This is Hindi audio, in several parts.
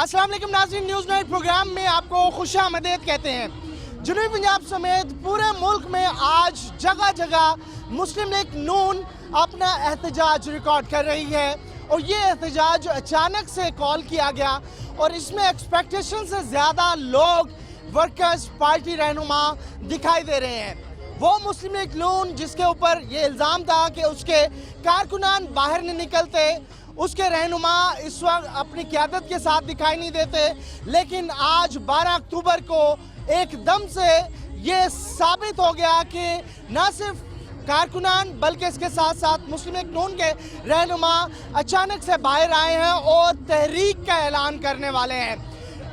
अस्सलाम वालेकुम नाज़रीन, न्यूज़ नाइट प्रोग्राम में आपको खुशामदीद कहते हैं। जनूबी पंजाब समेत पूरे मुल्क में आज जगह जगह मुस्लिम लीग नून अपना एहतजाज रिकॉर्ड कर रही है और ये एहतजाज अचानक से कॉल किया गया और इसमें एक्सपेक्टेशन से ज़्यादा लोग वर्कर्स पार्टी रहनुमा दिखाई दे रहे हैं। वो मुस्लिम लीग नून जिसके ऊपर ये इल्ज़ाम था कि उसके कारकुनान बाहर नहीं निकलते, उसके रहनुमा इस वक्त अपनी क़यादत के साथ दिखाई नहीं देते, लेकिन आज 12 अक्टूबर को एकदम से ये साबित हो गया कि न सिर्फ कारकुनान बल्कि इसके साथ साथ मुस्लिम लीग नून के रहनुमा अचानक से बाहर आए हैं और तहरीक का ऐलान करने वाले हैं।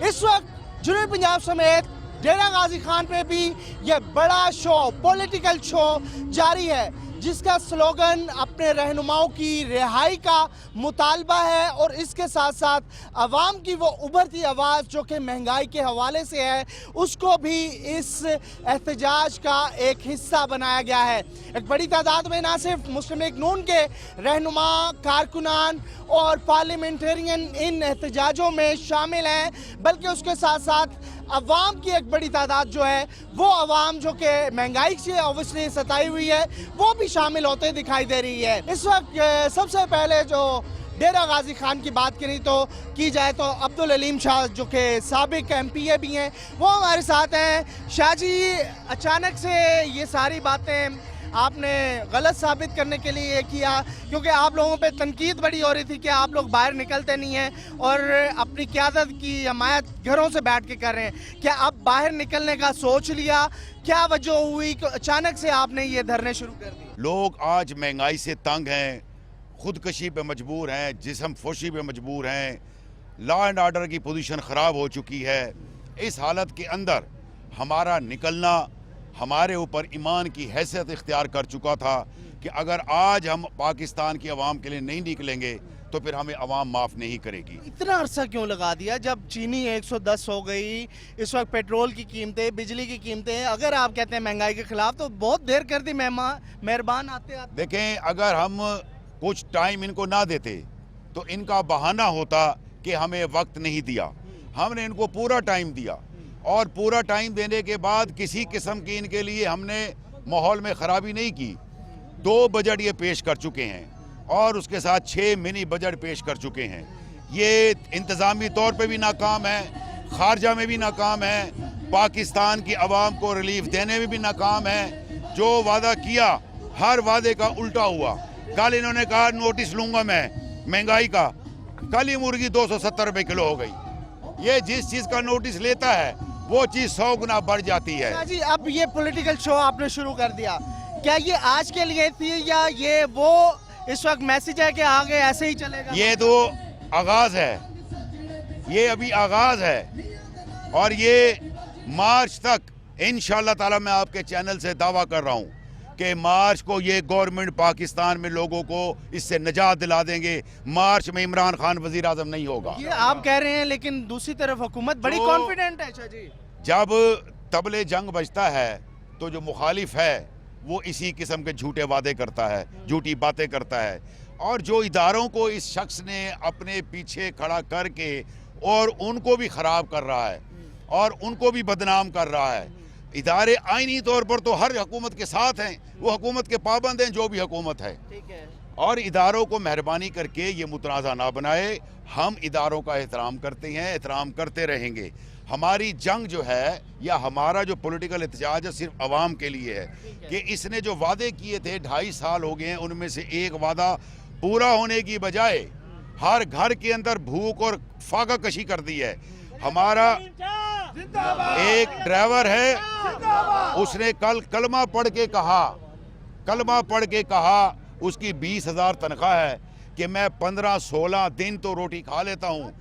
इस वक्त जनूबी पंजाब समेत डेरा गाजी खान पे भी ये बड़ा शो, पॉलिटिकल शो जारी है जिसका स्लोगन अपने रहनुमाओं की रिहाई का मुतालबा है और इसके साथ साथ अवाम की वो उभरती आवाज़ जो कि महंगाई के हवाले से है उसको भी इस एहतजाज का एक हिस्सा बनाया गया है। एक बड़ी तादाद में ना सिर्फ मुस्लिम लीग नून के रहनुमा, कारकुनान और पार्लियामेंटेरियन इन एहतजाजों में शामिल हैं, बल्कि उसके साथ साथ अवाम की एक बड़ी तादाद जो है वो अवाम जो कि महंगाई से ऑब्वियसली सताई हुई है वो भी शामिल होते दिखाई दे रही है। इस वक्त सबसे पहले जो डेरा गाजी खान की बात करी तो की जाए तो अब्दुल अलीम शाह जो कि साबिक MPA भी हैं वो हमारे साथ हैं। शाह जी, अचानक से ये सारी बातें आपने गलत साबित करने के लिए किया क्योंकि आप लोगों पे तनकीद बड़ी हो रही थी कि आप लोग बाहर निकलते नहीं हैं और अपनी क़यादत की हमायत घरों से बैठ के कर रहे हैं। क्या अब बाहर निकलने का सोच लिया? क्या वजह हुई कि अचानक से आपने ये धरने शुरू कर दिए? लोग आज महंगाई से तंग हैं, खुदकशी पे मजबूर हैं, जिस्म फोशी पे मजबूर हैं, लॉ एंड ऑर्डर की पोजीशन ख़राब हो चुकी है। इस हालत के अंदर हमारा निकलना हमारे ऊपर ईमान की हैसियत इख्तियार कर चुका था कि अगर आज हम पाकिस्तान की आवाम के लिए नहीं निकलेंगे तो फिर हमें आवाम माफ़ नहीं करेगी। इतना अरसा क्यों लगा दिया? जब चीनी 110 हो गई, इस वक्त पेट्रोल की कीमतें, बिजली की कीमतें, अगर आप कहते हैं महंगाई के खिलाफ तो बहुत देर कर दी मेहरबान आते आते। देखें, अगर हम कुछ टाइम इनको ना देते तो इनका बहाना होता कि हमें वक्त नहीं दिया। हमने इनको पूरा टाइम दिया और पूरा टाइम देने के बाद किसी किस्म की इनके लिए हमने माहौल में ख़राबी नहीं की। 2 बजट ये पेश कर चुके हैं और उसके साथ 6 मिनी बजट पेश कर चुके हैं। ये इंतज़ामी तौर पे भी नाकाम है, खारजा में भी नाकाम है, पाकिस्तान की आवाम को रिलीफ देने में भी नाकाम है। जो वादा किया हर वादे का उल्टा हुआ। कल इन्होंने कहा नोटिस लूँगा मैं महंगाई का, कल ही मुर्गी 270 रुपये किलो हो गई। ये जिस चीज़ का नोटिस लेता है वो चीज़ 100 गुना बढ़ जाती है। जी, अब ये पॉलिटिकल शो आपने शुरू कर दिया, क्या ये आज के लिए थी या ये वो इस वक्त मैसेज है कि आगे ऐसे ही चलेगा? ये तो आगाज़ है, ये अभी आगाज़ है और ये मार्च तक इंशाअल्लाह ताला मैं आपके चैनल से दावा कर रहा हूँ कि मार्च को ये गवर्नमेंट पाकिस्तान में लोगों को इससे निजात दिला देंगे। मार्च में इमरान खान वजीर आजम नहीं होगा। ये आप कह रहे हैं, लेकिन दूसरी तरफ हुकूमत बड़ी कॉन्फिडेंट है। शाह जी, जब तबले जंग बजता है तो जो मुखालिफ है वो इसी किस्म के झूठे वादे करता है, झूठी बातें करता है और जो इदारों को इस शख्स ने अपने पीछे खड़ा करके और उनको भी ख़राब कर रहा है और उनको भी बदनाम कर रहा है। इदारे आईनी तौर पर तो हर हुकूमत के साथ हैं, वो हुकूमत के पाबंद हैं जो भी हुकूमत है, ठीक है। और इदारों को मेहरबानी करके ये मुतनाज़ा ना बनाए। हम इदारों का एहतराम करते हैं, एहतराम करते रहेंगे। हमारी जंग जो है या हमारा जो पॉलिटिकल एहतजाज है सिर्फ आवाम के लिए है कि इसने जो वादे किए थे 2.5 साल हो गए हैं, उनमें से एक वादा पूरा होने की बजाय हर घर के अंदर भूख और फाका कशी कर दी है। हमारा एक ड्राइवर है, उसने कल कलमा पढ़ के कहा उसकी 20,000 तनख्वाह है कि मैं 15-16 दिन तो रोटी खा लेता हूँ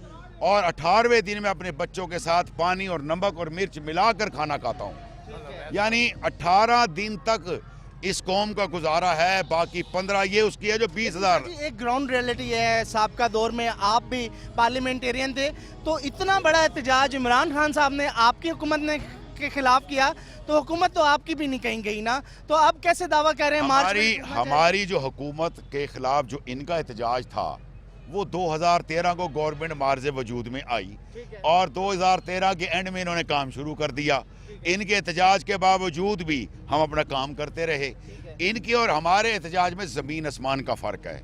और 18वें दिन में अपने बच्चों के साथ पानी और नमक और मिर्च मिलाकर खाना खाता हूँ। यानी 18 दिन तक इस कौम का गुजारा है, बाकी 15 ये उसकी है जो 20,000। एक ग्राउंड रियलिटी है। सबका दौर में आप भी पार्लियामेंटेरियन थे, तो इतना बड़ा एहतजाज इमरान खान साहब ने आपकी हुकूमत ने के खिलाफ किया तो हुकूमत तो आपकी भी नहीं कहीं गई ना, तो अब कैसे दावा कर रहे हैं? हमारी जो हुकूमत के खिलाफ जो इनका एहतजाज था वो 2013 को गवर्नमेंट मार्ज वजूद में आई और 2013 के एंड में इन्होंने काम शुरू कर दिया। इनके एहतजाज के बावजूद भी हम अपना काम करते रहे। इनके और हमारे एहतजाज में ज़मीन आसमान का फ़र्क है।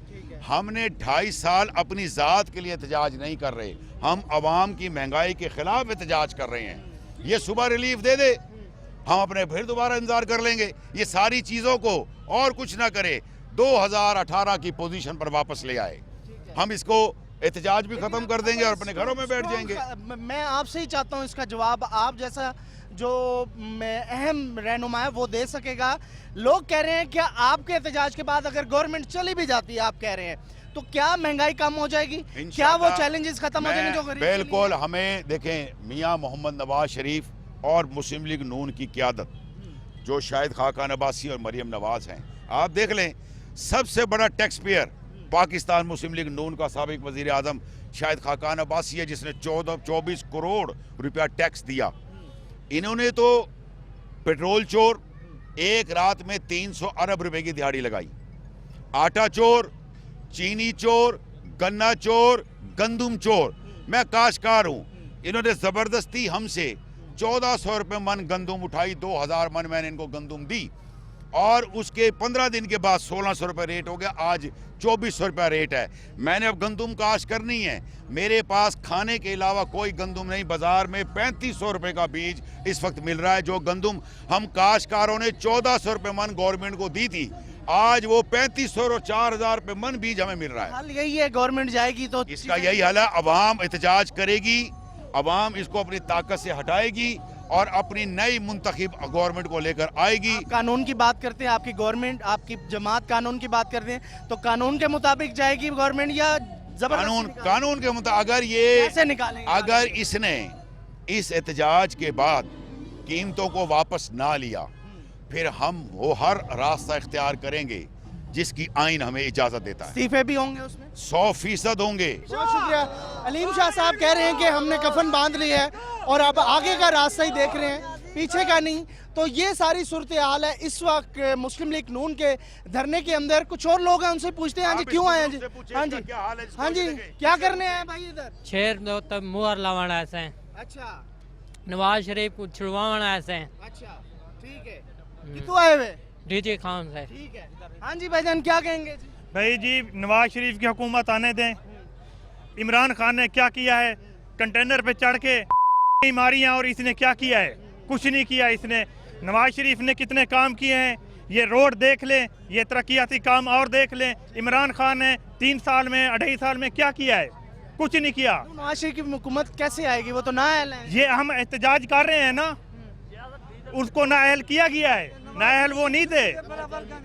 हमने 2.5 साल अपनी ज़ात के लिए एहतजाज नहीं कर रहे, हम आवाम की महंगाई के ख़िलाफ़ एहतजाज कर रहे हैं। ये सुबह रिलीफ दे दे, हम अपने फिर दोबारा इंतजार कर लेंगे। ये सारी चीज़ों को और कुछ ना करे, 2018 की पोजीशन पर वापस ले आए। हम इसको एहतजाज भी ख़त्म कर देंगे और अपने घरों में बैठ जाएंगे। मैं आपसे ही चाहता हूँ इसका जवाब आप जैसा जो अहम रहनुमा है वो दे सकेगा। लोग कह रहे हैं क्या आपके एहतजाज के बाद अगर गवर्नमेंट चली भी जाती है, आप कह रहे हैं, तो क्या महंगाई कम हो जाएगी? क्या वो चैलेंजेस खत्म हो जाएंगे जो गरीब? बिल्कुल। हमें देखें, मियां मोहम्मद नवाज शरीफ और मुस्लिम लीग नून की क़यादत, जो शाहिद खाकान अब्बासी और मरियम नवाज हैं, आप देख लें, सबसे बड़ा टैक्स पेयर पाकिस्तान मुस्लिम लीग नून का साबिक वज़ीर आज़म शाहिद खाकान अब्बासी है, जिसने 24 करोड़ रुपया टैक्स दिया। इन्होंने तो पेट्रोल चोर एक रात में 300 अरब रुपए की दिहाड़ी लगाई, आटा चोर, चीनी चोर, गन्ना चोर, गंदुम चोर। मैं काश्तकार हूँ, इन्होंने ज़बरदस्ती हमसे 1400 रुपये मन गंदुम उठाई, 2000 मन मैंने इनको गंदुम दी और उसके 15 दिन के बाद 1600 रुपये रेट हो गया, आज 2400 रुपये रेट है। मैंने अब गंदुम काश करनी है, मेरे पास खाने के अलावा कोई गंदुम नहीं। बाजार में 3500 रुपये का बीज इस वक्त मिल रहा है, जो गंदुम हम काश्तकारों ने 1400 रुपये मन गवर्नमेंट को दी थी, आज वो 3500 और 4000 रुपये मन बीज हमें मिल रहा है। हाल यही है, गवर्नमेंट जाएगी तो इसका यही हाल है। अवाम एहतजाज करेगी, अवाम इसको अपनी ताकत से हटाएगी और अपनी नई मुंतखब गवर्नमेंट को लेकर आएगी। कानून की बात करते हैं, आपकी गवर्नमेंट, आपकी जमात कानून की बात करते हैं, तो कानून के मुताबिक जाएगी गवर्नमेंट या कानून के मुताबिक? अगर ये कैसे निकालेंगे? अगर इसने इस एहतजाज के बाद कीमतों को वापस ना लिया, फिर हम वो हर रास्ता इख्तियार करेंगे जिसकी आइन हमें इजाजत देता है। इस्तीफे भी होंगे उसमें? 100% होंगे। बहुत शुक्रिया। अलीम शाह साहब कह रहे हैं कि हमने कफन बांध ली है और अब आगे का रास्ता ही देख रहे हैं, पीछे का नहीं। तो ये सारी सूरत हाल है इस वक्त मुस्लिम लीग नून के धरने के अंदर। कुछ और लोग हैं, उनसे पूछते हैं। हाँ जी, क्यों आए हैं जी? हाँ जी, हाँ जी, क्या करने आए भाई इधर? शेर तब मुहर लावण ऐसे हैं। अच्छा, नवाज शरीफ को छुड़वावण ऐसे हैं। अच्छा, ठीक है। कितों आए हुए? डीजे खान से। ठीक है। हाँ जी भाईजान, क्या कहेंगे जी? भाई जी, नवाज शरीफ की हुकूमत आने दें। इमरान खान ने क्या किया है? कंटेनर पे चढ़ के मारियां, और इसने क्या किया है? कुछ नहीं किया इसने। नवाज शरीफ ने कितने काम किए हैं, ये रोड देख लें, ये तरक्याती काम और देख लें। इमरान खान ने 3 साल में 2.5 साल में क्या किया है? कुछ नहीं किया। नवाज शरीफ की हुकूमत कैसे आएगी? वो तो नाअहल है। ये हम एहतजाज कर रहे हैं ना, उसको नाअहल किया गया है। नाअहल वो नहीं थे,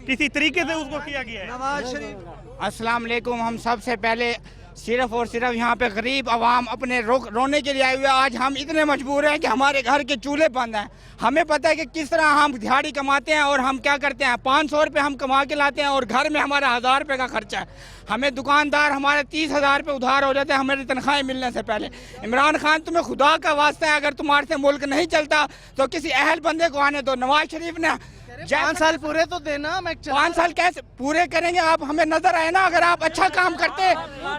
किसी तरीके से उसको किया गया है। नवाज शरीफ। अस्सलाम वालेकुम। हम सबसे पहले सिर्फ और सिर्फ यहाँ पे गरीब आवाम अपने रोने के लिए आए हुए। आज हम इतने मजबूर हैं कि हमारे घर के चूल्हे बंद हैं। हमें पता है कि किस तरह हम दिहाड़ी कमाते हैं और हम क्या करते हैं। 500 रुपये हम कमा के लाते हैं और घर में हमारा 1000 रुपये का खर्चा है। हमें दुकानदार हमारे 30,000 रुपये उधार हो जाते हैं हमारी तनख्वाहें मिलने से पहले। इमरान खान, तुम्हें खुदा का वास्ता है, अगर तुम्हारे से मुल्क नहीं चलता तो किसी अहल बंदे को आने दो। नवाज शरीफ ने 5 साल पूरे तो देना। मैं 5 साल कैसे पूरे करेंगे? आप हमें नजर आए ना, अगर आप अच्छा काम करते,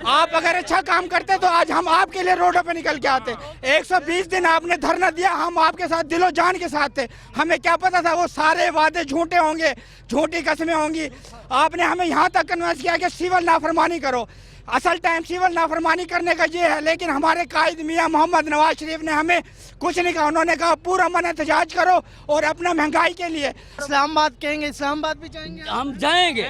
आप अगर अच्छा काम करते तो आज हम आपके लिए रोडों पे निकल के आते। 120 दिन आपने धरना दिया, हम आपके साथ दिलो जान के साथ थे। हमें क्या पता था वो सारे वादे झूठे होंगे, झूठी कस्में होंगी। आपने हमें यहाँ तक कन्विंस किया कि सिविल नाफरमानी करो। असल टाइम सिविल नाफरमानी करने का ये है, लेकिन हमारे कायद मियां मोहम्मद नवाज शरीफ ने हमें कुछ नहीं कहा। उन्होंने कहा पूरा मन एहतजाज करो और अपना महंगाई के लिए। इस्लामाबाद कहेंगे, इस्लामाबाद भी जाएंगे? हम जाएंगे,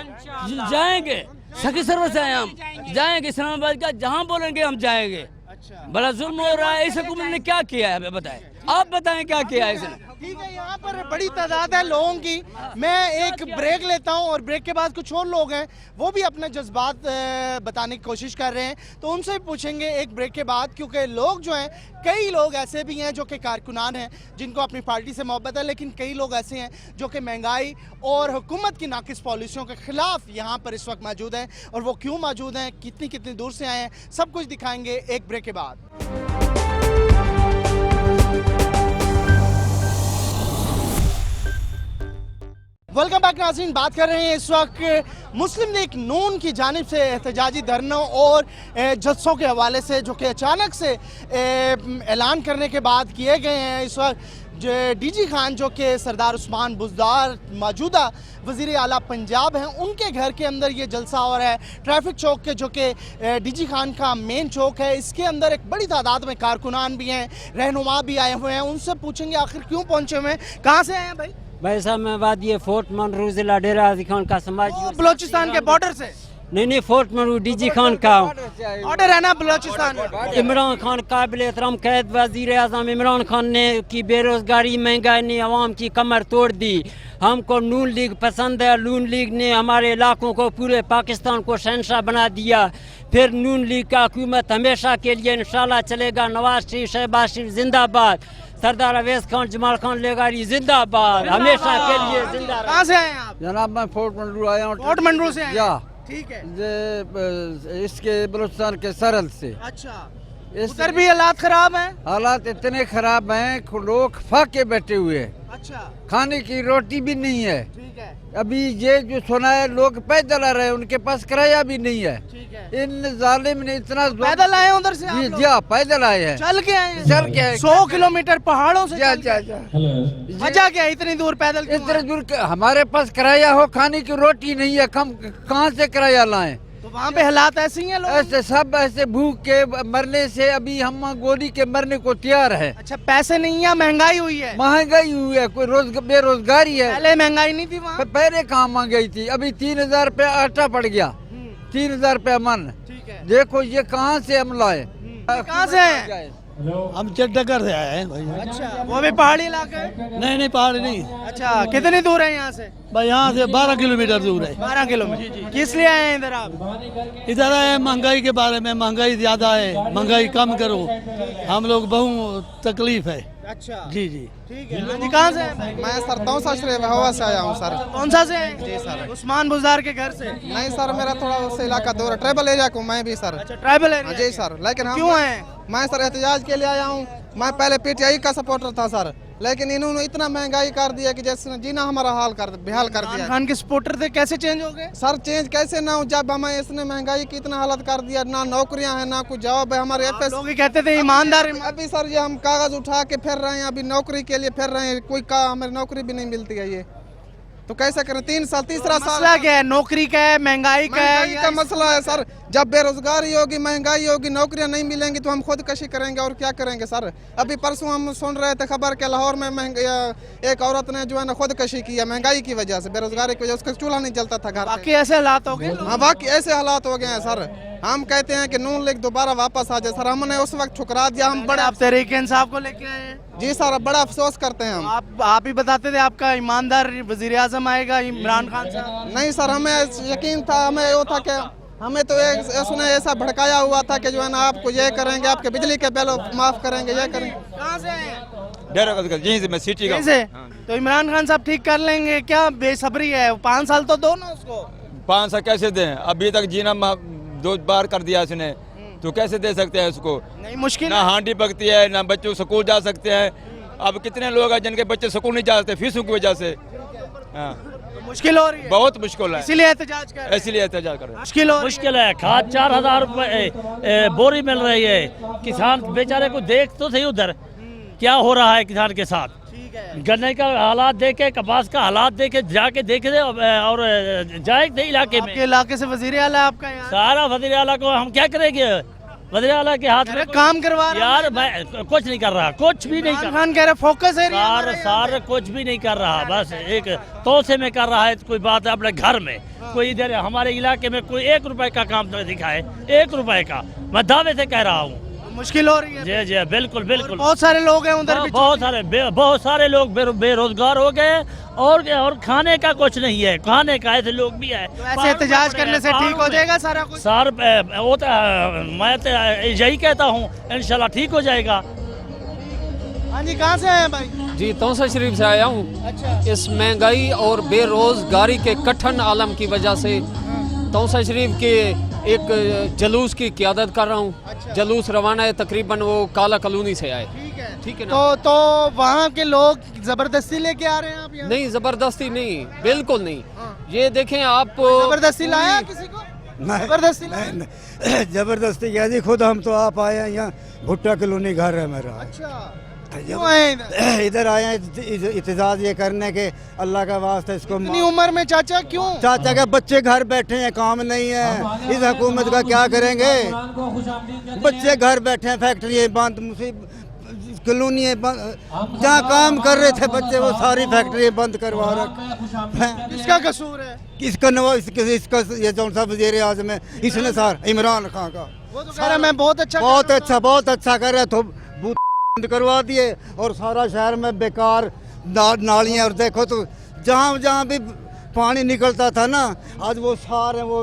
जाएंगे, सखी सर्व से आए हम, जाएंगे इस्लामाबाद का, जहाँ बोलेंगे हम जाएंगे। अच्छा, बड़ा जुल्म हो रहा है। इस हुकूमत ने क्या किया है हमें बताएं, आप बताएं क्या किया है इसने। ठीक है। यहाँ पर बड़ी तादाद है लोगों की। मैं एक ब्रेक लेता हूँ और ब्रेक के बाद कुछ और लोग हैं, वो भी अपने जज्बात बताने की कोशिश कर रहे हैं, तो उनसे भी पूछेंगे एक ब्रेक के बाद। क्योंकि लोग जो हैं, कई लोग ऐसे भी हैं जो कि कारकुनान हैं, जिनको अपनी पार्टी से मोहब्बत है, लेकिन कई लोग ऐसे हैं जो कि महंगाई और हुकूमत की नाकिस पॉलिसियों के खिलाफ यहाँ पर इस वक्त मौजूद हैं। और वो क्यों मौजूद हैं, कितनी दूर से आए हैं, सब कुछ दिखाएंगे एक ब्रेक के बाद। वेलकम बैक नाज़रीन, बात कर रहे हैं इस वक्त मुस्लिम लीग नून की जानिब से एहतजाजी धरनों और जलसों के हवाले से जो कि अचानक से ऐलान करने के बाद किए गए हैं। इस वक्त डीजी खान जो कि सरदार उस्मान बुज़दार मौजूदा वज़ीर आला पंजाब हैं, उनके घर के अंदर ये जलसा हो रहा है। ट्रैफिक चौक के जो कि डीजी खान का मेन चौक है, इसके अंदर एक बड़ी तादाद में कारकुनान भी हैं, रहनुमा भी आए हुए हैं। उनसे पूछेंगे आखिर क्यों पहुँचे हुए हैं, कहाँ से आए हैं भाई? भाई साहब मैं बात ये फोर्ट मंडरू जिला डेरा गाजी खान का समाज बलोचिस्तान के बॉर्डर से। नहीं फोर्ट मंडरू डीजी खान का ऑर्डर है ना बलोचिस्तान में। इमरान खान काबिल एहतराम कैद वजीर आज़म इमरान खान ने की बेरोजगारी महंगाई ने अवाम की कमर तोड़ दी। हमको नून लीग पसंद है। नून लीग ने हमारे इलाकों को पूरे पाकिस्तान को शहंशाह बना दिया। फिर नून लीग का हुकूमत हमेशा के लिए इंशाल्लाह चलेगा। नवाज शरीफ शहबाज शरीफ जिंदाबाद, सरदार अवैस खान जमाल खान लेगारी जिंदाबाद, हमेशा के लिए जिंदाबाद। कहाँ से आए हैं आप? जनाब मैं फोर्ट मंडरू आया हूँ। फोर्ट मंडरू से आए या हैं? ठीक है। इसके बलूचिस्तान के सरहद से। अच्छा, इस उधर भी हालात खराब हैं? हालात इतने खराब हैं, लोग फाके बैठे हुए हैं, अच्छा, खाने की रोटी भी नहीं है। ठीक है, अभी ये जो सुना है लोग पैदल आ रहे हैं, उनके पास किराया भी नहीं है। ठीक है। इन जालिम ने इतना पैदल आए हैं उधर से आप जी लोग? जी पैदल आए हैं, चल के आए हैं? चल के आए। 100 किलोमीटर पहाड़ों से जा चल जा के? जा वजह क्या है इतनी दूर पैदल क्यों इतने आए? दूर हमारे पास किराया हो, खाने की रोटी नहीं है, हम कहाँ से किराया लाएं? तो वहाँ पे हालात ऐसे ही हैं लोग? ऐसे सब ऐसे भूख के मरने से अभी हम गोली के मरने को तैयार है। अच्छा, पैसे नहीं है, महंगाई हुई है? महंगाई हुई है, कोई बेरोजगारी है। पहले महंगाई नहीं थी वहाँ? पहले कहाँ महंगाई थी? अभी 3000 रुपया आटा पड़ गया, 3000 रुपया मन। ठीक है। देखो ये कहाँ से हम लाए। कहाँ से हैं? हम चट्टगर से आए हैं भाई। अच्छा, वो भी पहाड़ी इलाका है? नहीं पहाड़ नहीं, अच्छा, कितनी दूर है यहाँ से? भाई यहाँ से 12 किलोमीटर दूर है। 12 किलोमीटर। किस लिए आए हैं इधर आप? इधर आए महंगाई के बारे में, महंगाई ज्यादा है, महंगाई कम करो, हम लोग बहुत तकलीफ है। अच्छा जी जी ठीक है। हाँ जी, कहाँ से हैं भाई? मैं सर दौसा शरीफ हवा से आया हूँ सर। कौन सा से हैं? जी सर। उस्मान बुज़दार के घर से? नहीं सर, मेरा थोड़ा उस इलाका दूर है, ट्राइबल एरिया को मैं भी सर। अच्छा, ट्राइबल एरिया? जी सर। लेकिन हम क्यों आए? मैं सर एहतजाज के लिए आया हूँ। मैं पहले पीटीआई का सपोर्टर था सर, लेकिन इन्होंने इतना महंगाई कर दिया कि जैसे जीना हमारा बेहाल कर दिया। खान के सपोर्टर थे, कैसे चेंज हो गए? सर चेंज कैसे ना हो जब हमें इसने महंगाई की इतना हालत कर दिया, ना नौकरियां हैं ना कुछ जवाब है हमारे एफएस। लोग ही कहते थे ईमानदार। अभी सर ये हम कागज उठा के फिर रहे हैं, अभी नौकरी के लिए फिर रहे हैं, कोई का हमें नौकरी भी नहीं मिलती है। ये तो कैसे करें? 3 साल तीसरा साल। मसला क्या है? नौकरी का है, महंगाई का है? महंगाई का मसला है सर। जब बेरोजगारी होगी, महंगाई होगी, नौकरियां नहीं मिलेंगी तो हम खुदकशी करेंगे और क्या करेंगे सर। अभी परसों हम सुन रहे थे खबर के लाहौर में एक औरत ने जो है ना खुदकशी की है महंगाई की वजह से, बेरोजगारी की वजह से। उसका चूल्हा नहीं जलता था घर। बाकी ऐसे हालात हो गए। हाँ बाकी ऐसे हालात हो गए हैं सर। हम कहते हैं कि नून लीग दोबारा वापस आ जाए सर। हमने उस वक्त ठुकरा दिया। हम बड़े आप तहरीक इंसाफ को लेके आए हैं? जी सर, बड़ा अफसोस करते हैं हम। आप ही बताते थे आपका ईमानदार वजीर आजम आएगा, इमरान खान साहब। नहीं सर, हमें यकीन था, हमें वो था कि हमें तो उसने ऐसा भड़काया हुआ था कि जो है ना आपको ये करेंगे, आपके बिजली के बिल माफ करेंगे, ये करेंगे। कहाँ से हैं? डेरा यहीं से मैं सिटी का। से तो इमरान खान साहब ठीक कर लेंगे क्या? बेसब्री है, 5 साल तो दो ना उसको। 5 साल कैसे दें? अभी तक जीना 2 बार कर दिया इसने, तो कैसे दे सकते हैं उसको? नहीं, मुश्किल ना हांडी पकती है, ना बच्चों स्कूल जा सकते हैं। अब कितने लोग हैं जिनके बच्चे स्कूल नहीं जा सकते फीसों की वजह से। हाँ, मुश्किल हो रही है, बहुत मुश्किल है, इसीलिए एहतजाज कर रहे हैं। इसीलिए एहतजाज कर रहे हैं। मुश्किल हो रही है। मुश्किल है। खाद 4000 रुपए बोरी मिल रही है। किसान बेचारे को देख तो सही उधर क्या हो रहा है किसान के साथ। गन्ने का हालात देखे, कपास का हालात देखे, जाके देखे दे और जाए दे इलाके में। आपके इलाके से वजीर आला है आपका यहाँ? सारा वजीर आला को हम क्या करेंगे? वजीर आला के हाथ में काम करवा रहा यार। मैं कुछ नहीं कर रहा, कुछ भी नहीं कर रहा। खान कह रहे फोकस है सार कुछ भी नहीं कर रहा, बस एक तोसे में कर रहा है। कोई बात है अपने घर में, कोई इधर हमारे इलाके में कोई 1 रुपए का काम तो दिखाए, 1 रुपए का। मैं दावे से कह रहा हूँ मुश्किल हो रही है। जी जी बिल्कुल बिल्कुल। बहुत सारे लोग हैं उधर भी, बहुत सारे लोग बेरोजगार हो गए और खाने का कुछ नहीं है। खाने का ऐसे लोग भी है। तो ऐसे एहतजाज करने से ठीक हो जाएगा सारा कुछ? सर वो तो मैं तो यही कहता हूँ, इंशाल्लाह ठीक हो जाएगा। हाँ जी, कहाँ से आए हैं भाई? जी तौसा शरीफ से आया हूँ। अच्छा। इस महंगाई और बेरोजगारी के कठिन आलम की वजह से तौसा शरीफ के एक जलूस की क़ियादत कर रहा हूँ। अच्छा। जलूस रवाना है, तकरीबन वो काला कॉलोनी से आए। ठीक है, ठीक है ना? तो वहाँ के लोग जबरदस्ती लेके आ रहे हैं आप यहाँ? नहीं, जबरदस्ती नहीं, बिल्कुल नहीं। ये देखें आप, जबरदस्ती लाया किसी को? जबरदस्ती लाया? जबरदस्ती क्या जी, खुद हम तो आप आए हैं यहाँ, भुट्टा कॉलोनी घर है मेरा। अच्छा, क्यों आए इधर? इधर आए हैं इत्तेजाज ये करने के, अल्लाह का वास्ता इसको। इतनी उम्र में चाचा क्यों? चाचा के बच्चे घर बैठे हैं, काम नहीं है, इस हुकूमत का क्या करेंगे? बच्चे घर बैठे हैं, फैक्ट्री बंद, कॉलोनी जहाँ काम कर रहे थे बच्चे वो सारी फैक्ट्री बंद करवा रखे। किसका कसूर है? किसका नवाज, इसका ये जो सा वज़ीर आज़म है, इसने सार इमरान खान का। वो तो कह रहा मैं बहुत अच्छा बहुत अच्छा कर रहा, तो बंद करवा दिए और सारा शहर में बेकार नालियाँ। और देखो तो जहाँ जहाँ भी पानी निकलता था ना, आज वो सारे वो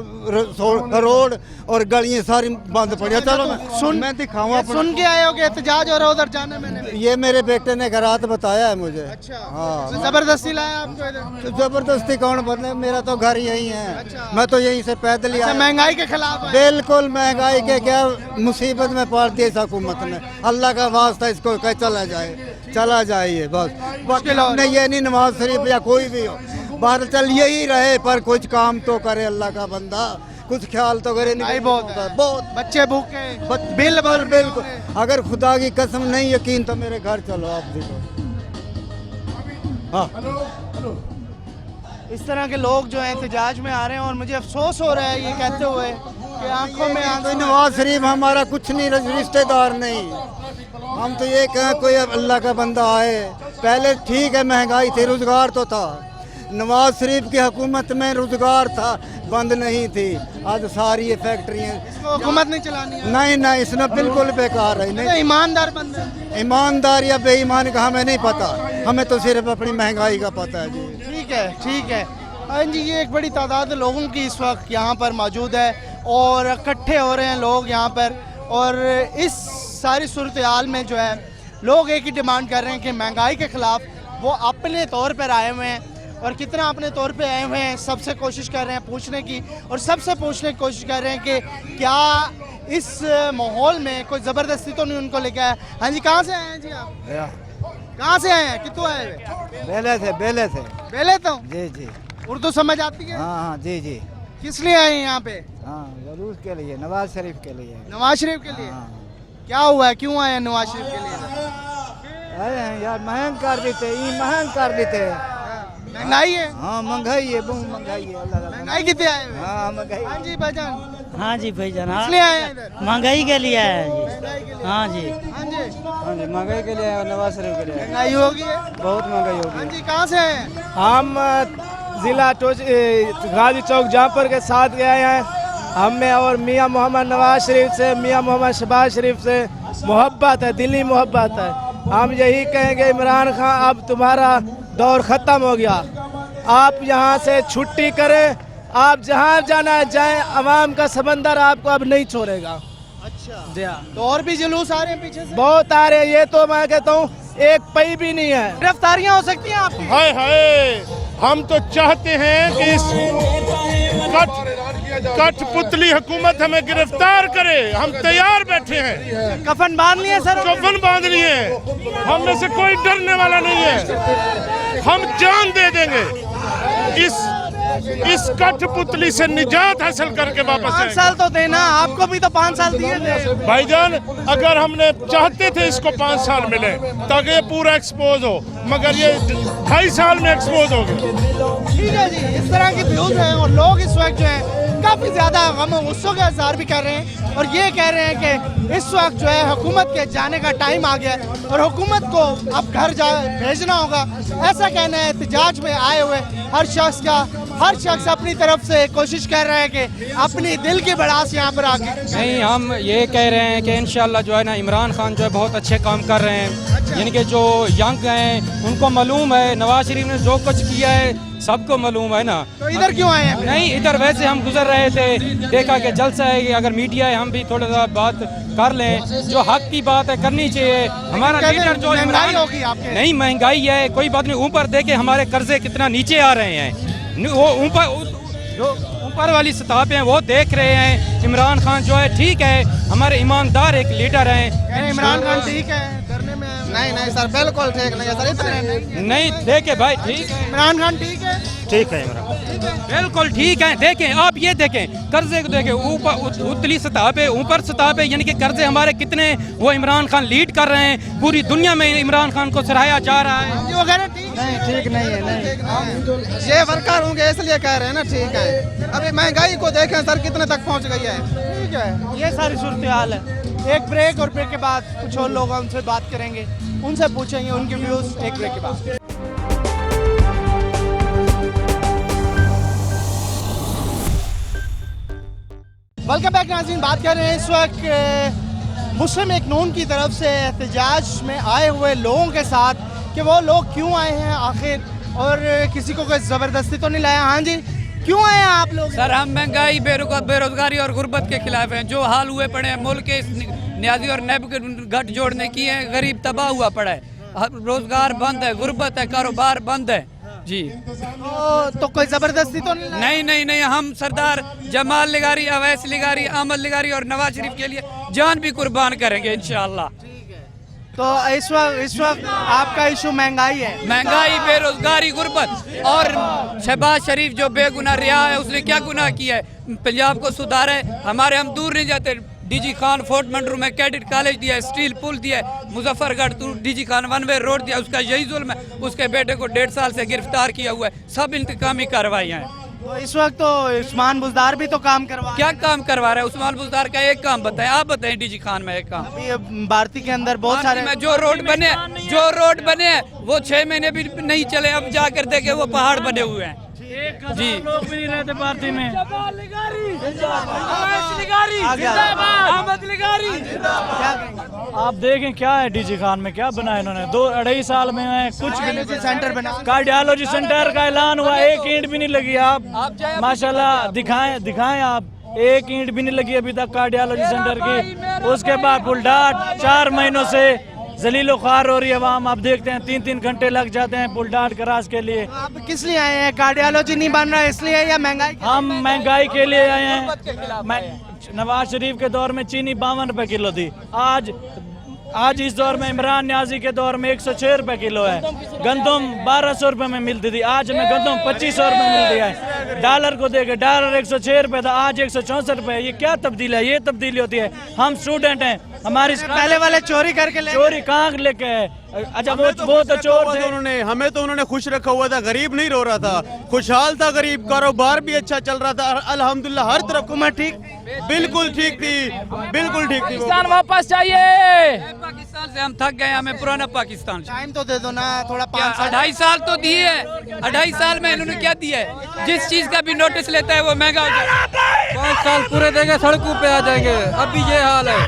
रोड और गलियाँ सारी बंद पड़ी। चलो मैं दिखाऊँ, सुन के आए हो कि एहतजाज हो रहा है उधर जाने? मैंने ये मेरे बेटे ने रात बताया है मुझे। अच्छा, हाँ, तो जबरदस्ती लाया आपको इधर? जबरदस्ती कौन बदले, मेरा तो घर यही है। अच्छा। मैं तो यहीं से पैदल ही आया। महंगाई के खिलाफ है? बिल्कुल, महंगाई के क्या मुसीबत में पड़ दी इस हुकूमत ने। अल्लाह का वास्ता इसको कह चला जाए ये बस। नहीं, ये नहीं नवाज शरीफ या कोई भी हो, बाहर चल यही रहे, पर कुछ काम तो करे अल्लाह का बंदा, कुछ ख्याल तो करे। नहीं बहुत बच्चे भूखे, बिल्कुल। अगर खुदा की कसम नहीं यकीन तो मेरे घर चलो, आप देखो। हाँ, इस तरह के लोग जो है एहतजाज में आ रहे हैं और मुझे अफसोस हो रहा है ये कहते हुए कि आंखों में आंसू। नवाज शरीफ हमारा कुछ नहीं, रिश्तेदार नहीं, हम तो ये कहें कोई अल्लाह का बंदा आए। पहले ठीक है, महंगाई थी, रोजगार तो था। नवाज शरीफ की हुकूमत में रोजगार था, बंद नहीं थी। आज सारी ये फैक्ट्रियाँ हुकूमत नहीं चलानी है? नहीं, इसने बिल्कुल बेकार है। नहीं, ईमानदार बंदे। ईमानदार या बेईमान का हमें नहीं पता, हमें तो सिर्फ अपनी महंगाई का पता है जी। ठीक है। हाँ जी, ये एक बड़ी तादाद लोगों की इस वक्त यहाँ पर मौजूद है और इकट्ठे हो रहे हैं लोग यहाँ पर। और इस सारी सूरत हाल में जो है लोग एक ही डिमांड कर रहे हैं कि महंगाई के खिलाफ वो अपने तौर पर आए हुए हैं। और कितना अपने तौर पे आए हुए हैं, सबसे कोशिश कर रहे हैं पूछने की, और सबसे पूछने की कोशिश कर रहे हैं कि क्या इस माहौल में कोई ज़बरदस्ती तो नहीं उनको लेके आया। हाँ जी, कहाँ से आए हैं जी आप? कहाँ से आए हैं? कितों आए हुए? बेले तो जी। उर्दू समझ आती है? हाँ जी। किस लिए आए हैं यहाँ पे? हाँ, जरूर के लिए, नवाज शरीफ के लिए। नवाज शरीफ के लिए? क्या हुआ है, क्यों आए हैं नवाज शरीफ के लिए? आए हैं यार, महंग कर देते। महंगाई है? हाँ, महंगाई है, बहुत महंगाई है। महंगाई कितने आए हुए? हाँ, महंगाई। हाँ जी भाईजान। हाँ जी भाईजान, इसलिए आए हैं इधर? महंगाई के लिए आए जी। हाँ जी, महंगाई के लिए, नवाज शरीफ के लिए। महंगाई होगी है? बहुत महंगाई होगी। हाँ जी, कहाँ से आए हैं? हम जिला गाजी चौक जहाँपुर के साथ गए हैं। हमें और मियाँ मोहम्मद नवाज शरीफ से, मियाँ मोहम्मद शहबाज शरीफ से मोहब्बत है, दिली मोहब्बत है। हम यही कहेंगे, इमरान खान अब तुम्हारा दौर ख़त्म हो गया, आप यहाँ से छुट्टी करें, आप जहाँ जाना है जाएं, अवाम का समंदर आपको अब नहीं छोड़ेगा। अच्छा जी हाँ। तो और भी जुलूस आ रहे हैं पीछे से? बहुत आ रहे हैं, ये तो मैं कहता हूँ एक पई भी नहीं है। गिरफ्तारियां हो सकती हैं आपकी? हाय, हम तो चाहते हैं कि इस कठपुतली हुकूमत हमें गिरफ्तार करे। हम तैयार बैठे हैं। कफन बांध लिए सर? कफन बांध लिए। हम में से कोई डरने वाला नहीं है, हम जान दे देंगे। इस कठपुतली से निजात हासिल करके वापस 5 साल तो देना, आपको भी तो 5 साल दिए थे भाईजान। अगर हमने चाहते थे इसको 5 साल मिले ताकि ये पूरा एक्सपोज हो, मगर ये 2.5 साल में एक्सपोज हो गया। ठीक है जी, इस तरह की व्यूज हैं और लोग इस वक्त जो है काफ़ी ज़्यादा गम गुस्सों का इज़हार भी कर रहे हैं और ये कह रहे हैं कि इस वक्त जो है हुकूमत के जाने का टाइम आ गया है और हुकूमत को अब घर भेजना होगा। ऐसा कहना है एहतजाज में आए हुए हर शख्स का। हर शख्स अपनी तरफ से कोशिश कर रहा है कि अपनी दिल की भड़ास यहाँ पर आके। नहीं, हम ये कह रहे हैं कि इंशाल्लाह जो है ना, इमरान खान जो है बहुत अच्छे काम कर रहे हैं। अच्छा। यानी कि जो यंग हैं उनको मालूम है नवाज शरीफ ने जो कुछ किया है, सबको मालूम है ना। तो इधर क्यों आए हैं? नहीं, इधर वैसे हम गुजर रहे थे, देखा कि जलसा है कि अगर मीडिया है हम भी थोड़ा सा बात कर लें, जो हक की बात है करनी चाहिए। हमारा लीडर जो महंगाई होगी आपके? नहीं, महंगाई है कोई बात नहीं, ऊपर देखे हमारे कर्जे कितना नीचे आ रहे हैं, वो ऊपर वाली सतह पे हैं, वो देख रहे हैं। इमरान खान जो है ठीक है, हमारे ईमानदार एक लीडर हैं। इमरान खान ठीक है, डरने में नहीं नहीं सर, बिल्कुल ठीक नहीं है सर, इतने नहीं देखे भाई, ठीक है इमरान खान ठीक है? ठीक है इमरान, बिल्कुल ठीक है। देखें आप ये देखें, कर्जे को देखें, ऊपर उतली सतह पे, ऊपर सतह पे, यानी कि कर्जे हमारे कितने, वो इमरान खान लीड कर रहे हैं, पूरी दुनिया में इमरान खान को सराहा जा रहा है। ये वगैरह ठीक नहीं, ठीक नहीं है, नहीं ये वर्कर होंगे इसलिए कह रहे हैं ना, ठीक है। अभी महंगाई को देखें सर कितने तक पहुंच गई है। ठीक है, ये सारी सूरत हाल है। एक ब्रेक, और ब्रेक के बाद कुछ और लोग उनसे बात करेंगे, उनसे पूछेंगे उनके व्यूज, एक ब्रेक के बाद। वेलकम बैक नाज़रीन, बात कर रहे हैं इस वक्त मुस्लिम लीग नून की तरफ से एहतजाज में आए हुए लोगों के साथ कि वो लोग क्यों आए हैं आखिर, और किसी को कोई ज़बरदस्ती तो नहीं लाया। हाँ जी, क्यों आए हैं आप लोग? सर हम महंगाई, बेरोजगारी और गुर्बत के खिलाफ हैं। जो हाल हुए पड़े हैं मुल्क के, इस न्याजी और नैब के गठ जोड़ने की है, गरीब तबाह हुआ पड़ा है, रोजगार बंद है, गुर्बत है, कारोबार बंद है जी। तो कोई जबरदस्ती तो नहीं? नहीं, हम सरदार जमाल लिगारी, अवैस लिगारी, अहमद लिगारी और नवाज शरीफ के लिए जान भी कुर्बान करेंगे इंशाअल्लाह। तो इस वक्त आपका इशू महंगाई है? महंगाई, बेरोजगारी, गुर्बत, और शहबाज शरीफ जो बेगुनाह रिहा है, उसने क्या गुनाह किया है? पंजाब को सुधारा है। हमारे, हम दूर नहीं जाते, डीजी खान फोर्ट मंडरू में कैडेट कॉलेज दिया है, स्टील पुल दिया है, Muzaffargarh DG Khan one way road दिया, उसका यही जुल्म है। उसके बेटे को 1.5 साल से गिरफ्तार किया हुआ है। सब इंतकामी कार्रवाइयाँ हैं। तो इस वक्त तो उस्मान बुज़दार भी तो काम करवा, क्या काम करवा रहा है? उस्मान बुज़दार का एक काम बताएं, आप बताएं डीजी खान में एक काम। अभी भारती के अंदर बहुत सारे जो रोड बने वो 6 महीने भी नहीं चले, अब जाकर देखे वो पहाड़ बने हुए हैं जी। लोग भी नहीं रहते पार्टी में। आप देखें क्या है डीजी खान में, क्या बना है इन्होंने? 2-2.5 साल में है, कुछ भी नहीं। सेंटर बना, कार्डियोलॉजी सेंटर का ऐलान हुआ, एक ईंट भी नहीं लगी। आप माशाल्लाह दिखाएं आप, एक ईंट भी नहीं लगी अभी तक कार्डियोलॉजी सेंटर की। उसके बाद बुलडाट 4 महीनों से जलीलो ख्वार हो रही है आवाम। आप देखते हैं 3-3 घंटे लग जाते हैं बुलडाट क्रॉस के लिए। आप किस लिए आए हैं? कार्डियोलॉजी नहीं बन रहा इसलिए, या महंगाई? हम महंगाई के लिए आए हैं। नवाज शरीफ के दौर में चीनी 52 रुपए किलो थी, आज इस दौर में इमरान न्याजी के दौर में 106 रुपए किलो है। गंदम 1200 रुपए में मिलती थी, आज हमें गंदम 2500 रुपए मिल रही है। डॉलर को देखे, डॉलर 106 रुपए था, आज 164 रुपए। ये क्या तब्दीली है? ये तब्दीली होती है। हम स्टूडेंट हैं, हमारी पहले वाले चोरी करके चोरी कहाँ लेके है? अच्छा वो तो चोर थे। उन्होंने हमें तो उन्होंने खुश रखा हुआ था, गरीब नहीं रो रहा था, खुशहाल था गरीब, कारोबार भी अच्छा चल रहा था अल्हम्दुलिल्लाह, हर तरफ हुकूमत ठीक, बिल्कुल ठीक थी, बिल्कुल ठीक थी। पाकिस्तान वापस चाहिए, पाकिस्तान से हम थक गए, हमें पुराना पाकिस्तान। टाइम तो दे दो ना थोड़ा, 2.5 साल तो दिए है। 2.5 साल में इन्होंने क्या दिया है? जिस चीज का भी नोटिस लेता है वो महंगा हो जाता है। 5 साल पूरे देंगे, सड़कों पे आ जाएंगे, अभी ये हाल है।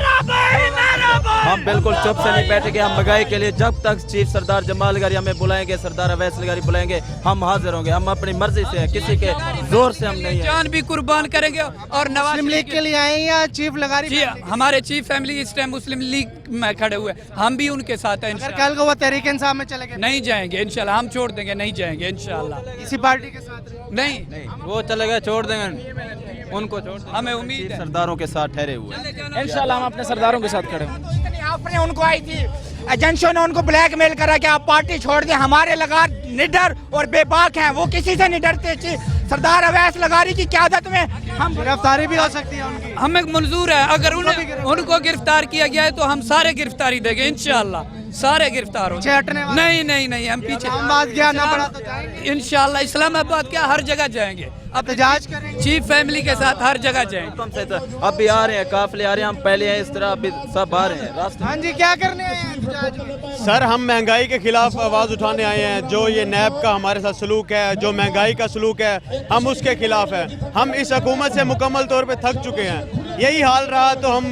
हम बिल्कुल चुप से नहीं बैठेंगे। हम महंगाई के लिए जब तक चीफ सरदार जमाल लिगारी हमें बुलाएंगे, सरदार अवैस लिगारी बुलाएंगे, हम हाजिर होंगे। हम अपनी मर्जी से हैं, किसी के जोर से हम नहीं हैं। जान भी कुर्बान करेंगे। और नवाज लीग के लिए आए या चीफ लिगारी? जी, हमारे चीफ फैमिली इस टाइम मुस्लिम लीग में खड़े हुए, हम भी उनके साथ हैं। कल को वो तहरीक इंसाफ में चले गए, नहीं जाएंगे इंशाल्लाह, हम छोड़ देंगे, नहीं जाएंगे इंशाल्लाह। इसी पार्टी के साथ नहीं, वो चले गए, छोड़ देंगे उनको, छोड़ देंगे। हमें उम्मीद है सरदारों के साथ ठहरे हुए इंशाल्लाह, हम अपने सरदारों के साथ खड़े हैं। आपने उनको आई थी, एजेंसियों ने उनको ब्लैकमेल करा कि आप पार्टी छोड़ दें, हमारे लगा निडर और बेबाक हैं, वो किसी से नहीं डरते। सरदार अवैस लगारी की क़यादत में हम गिरफ्तारी भी हो सकती है उनकी, हमें मंजूर है। अगर उनको गिरफ्तार किया गया है तो हम सारे गिरफ्तारी देंगे इंशाल्लाह, सारे गिरफ्तार हो। नहीं, हम पीछे इंशाल्लाह इस्लामाबाद क्या हर जगह जाएंगे, एहतजाज करेंगे, चीफ फैमिली के साथ हर जगह जाएंगे। अब भी आ रहे हैं, काफिले आ रहे हैं, हम पहले हैं, इस तरह अभी सब आ रहे हैं रास्ते। हाँ जी, क्या करने आए हैं? सर हम महंगाई के खिलाफ आवाज़ उठाने आए हैं। जो ये नैब का हमारे साथ सलूक है, जो महंगाई का सलूक है, हम उसके खिलाफ है। हम इस हुकूमत से मुकम्मल तौर पे थक चुके हैं। यही हाल रहा तो हम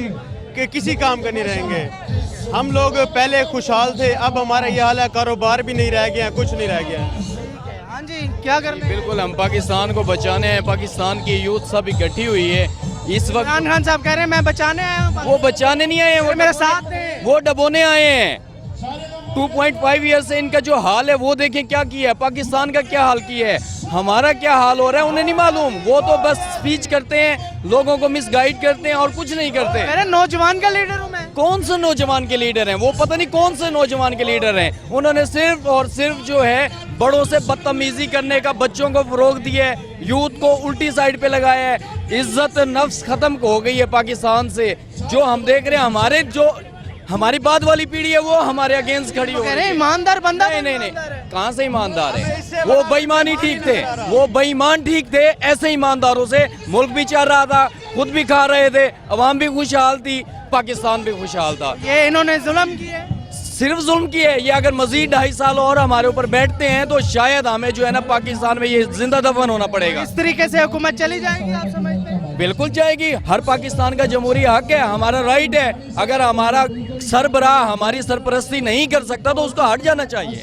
किसी काम का नहीं रहेंगे। हम लोग पहले खुशहाल थे, अब हमारा ये हाल है, कारोबार भी नहीं रह गया, कुछ नहीं रह गया। हाँ जी, क्या करने? बिल्कुल, हम पाकिस्तान को बचाने हैं। पाकिस्तान की यूथ सब इकट्ठी हुई है इस वक्त। इमरान खान साहब कह रहे हैं मैं बचाने आया हूँ। वो बचाने नहीं आए हैं, वो मेरे साथ हैं, वो डबोने आए हैं। 2.5 ईयर से इनका जो हाल है वो देखें क्या किया है, पाकिस्तान का क्या हाल किया है, हमारा क्या हाल हो रहा है उन्हें नहीं मालूम। वो तो बस स्पीच करते हैं, लोगों को मिसगाइड करते हैं और कुछ नहीं करते। मेरे नौजवान का लीडर हूँ मैं। कौन से नौजवान के लीडर हैं, वो पता नहीं कौन से नौजवान के लीडर हैं। उन्होंने सिर्फ और सिर्फ जो है बड़ों से बदतमीजी करने का, बच्चों को फरोग दिया है, यूथ को उल्टी साइड पे लगाया है। इज्जत नफ्स खत्म हो गई है पाकिस्तान से। जो हम देख रहे हैं, जो हमारी बाद वाली पीढ़ी है वो हमारे अगेंस्ट खड़ी हो गई है। ईमानदार बंदा नहीं, कहाँ से ईमानदार है? वो बेईमान ही ठीक थे, वो बेईमान ठीक थे। ऐसे ईमानदारों से मुल्क भी चल रहा था, खुद भी खा रहे थे, अवाम भी खुशहाल थी, पाकिस्तान भी खुशहाल था। ये इन्होंने जुल्म किया, सिर्फ जुल्म किए। ये अगर मजीद 2.5 साल और हमारे ऊपर बैठते हैं तो शायद हमें जो है ना पाकिस्तान में ये जिंदा दफन होना पड़ेगा। इस तरीके से हुकूमत चली जाएगी, आप समझते हैं? बिल्कुल जाएगी। हर पाकिस्तान का जमहूरी हक है, हमारा राइट है। अगर हमारा सरबराह हमारी सरपरस्ती नहीं कर सकता तो उसको हट जाना चाहिए,